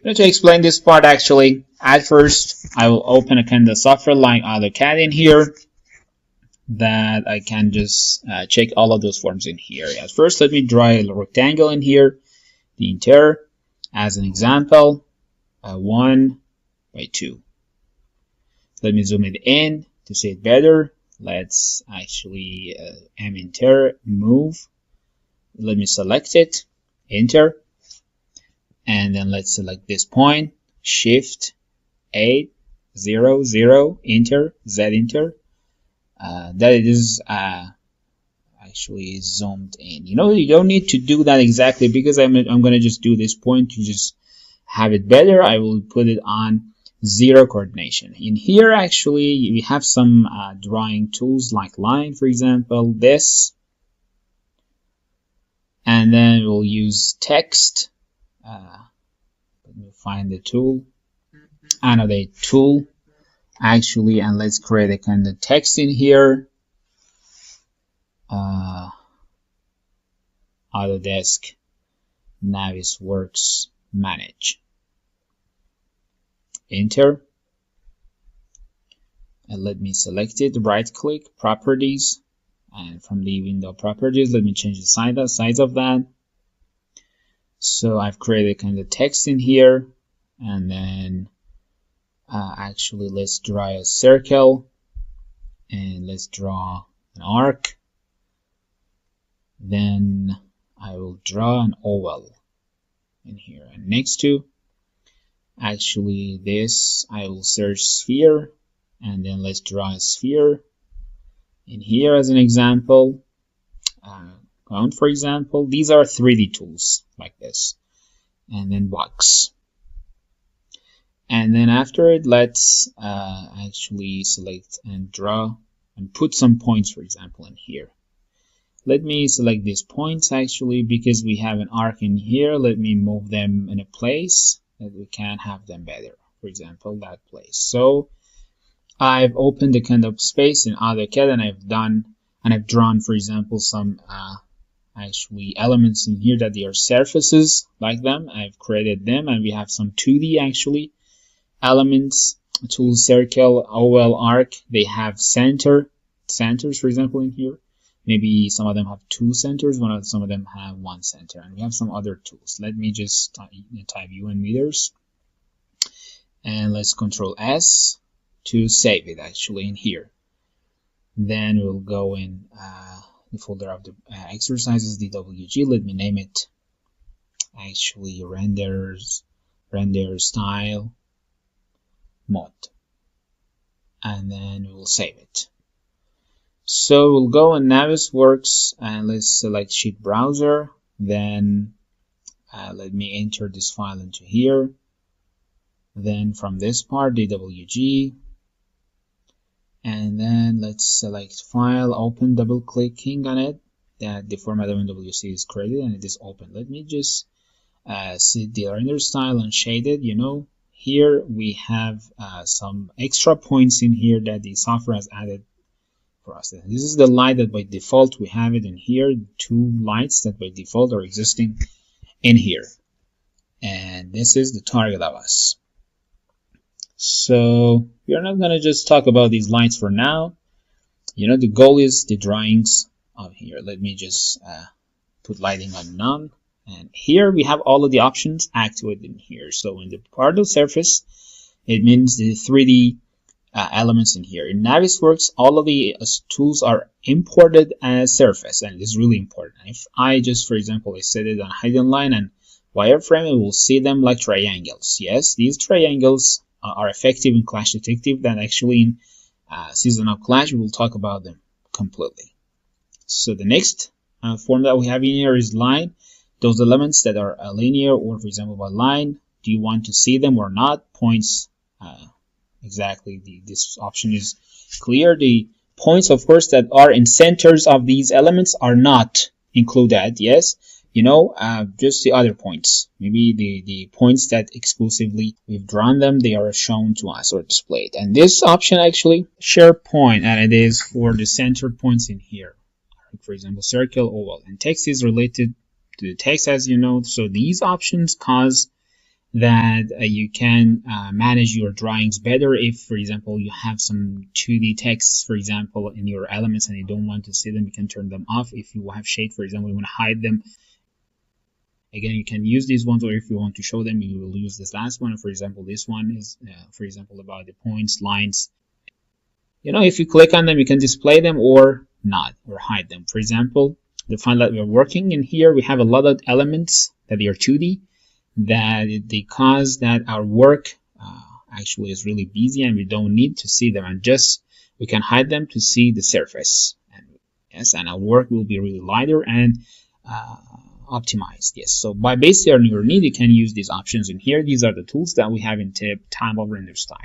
To explain this part actually, at first I will open a kind of software like AutoCAD in here that I can just check all of those forms in here. At first, let me draw a rectangle in here, the interior, as an example, 1 by 2. Let me zoom it in to see it better. Let's actually interior, move. Let me select it, enter, and then let's select this point, shift 8, 0, 0, enter, Z enter. That it is actually zoomed in. You know, you don't need to do that exactly because I'm going to just do this point to just have it better. I will put it on 0 coordination. In here, actually, we have some drawing tools like line, for example, this. And then we'll use text. Let me find the tool. Annotate tool. Actually, and let's create a kind of text in here. Autodesk Navisworks manage. Enter. And let me select it, right click, properties. And from the window properties, let me change the size of that. So I've created kind of text in here. And then actually, let's draw a circle and let's draw an arc. Then I will draw an oval in here. And next to actually this, I will search sphere and then let's draw a sphere in here as an example. Cone, for example, these are 3D tools like this. And then box. And then after it, let's actually select and draw and put some points, for example, in here. Let me select these points actually because we have an arc in here. Let me move them in a place that we can have them better. For example, that place. So I've opened a kind of space in AutoCAD and I've drawn, for example, some actually elements in here that they are surfaces like them. I've created them and we have some 2D actually. Elements, tool, circle, oval, arc, they have centers, for example, in here. Maybe some of them have 2 centers, some of them have 1 center. And we have some other tools. Let me just type UN meters. And let's Control S to save it actually in here. Then we'll go in the folder of the exercises, DWG. Let me name it actually render style mode, and then we will save it. So we'll go in Navisworks and let's select sheet browser. Then let me enter this file into here. Then from this part, DWG, and then let's select file, open, double clicking on it. That the format of MWC is created and it is open. Let me just set the render style and shaded. You know, here we have some extra points in here that the software has added for us. This is the light that by default we have it in here. 2 lights that by default are existing in here. And this is the target of us. So we are not going to just talk about these lights for now. You know, the goal is the drawings of here. Let me just put lighting on none. And here we have all of the options activated in here. So in the part of surface, it means the 3D elements in here. In Navisworks, all of the tools are imported as surface, and it is really important. If I just, for example, I set it on hidden line and wireframe, it will see them like triangles. Yes, these triangles are effective in clash detective. That actually in Season of Clash, we will talk about them completely. So the next form that we have in here is line. Those elements that are linear or, for example, by line, do you want to see them or not? Points, exactly. This option is clear. The points, of course, that are in centers of these elements are not included. Yes, you know, just the other points. Maybe the points that exclusively we've drawn them, they are shown to us or displayed. And this option actually share point, and it is for the center points in here. For example, circle, oval, and text is related to the text, as you know. So these options cause that you can manage your drawings better. If, for example, you have some 2D texts, for example, in your elements and you don't want to see them, you can turn them off. If you have shade, for example, you want to hide them, again, you can use these ones, or if you want to show them, you will use this last one. For example, this one is, for example, about the points, lines. If you click on them, you can display them or not, or hide them. For example, the file that we're working in here, we have a lot of elements that are 2D, that they cause that our work actually is really busy and we don't need to see them, and just we can hide them to see the surface. And yes, and our work will be really lighter and optimized. Yes, so by basing on your need, you can use these options in here. These are the tools that we have in tip time of render style.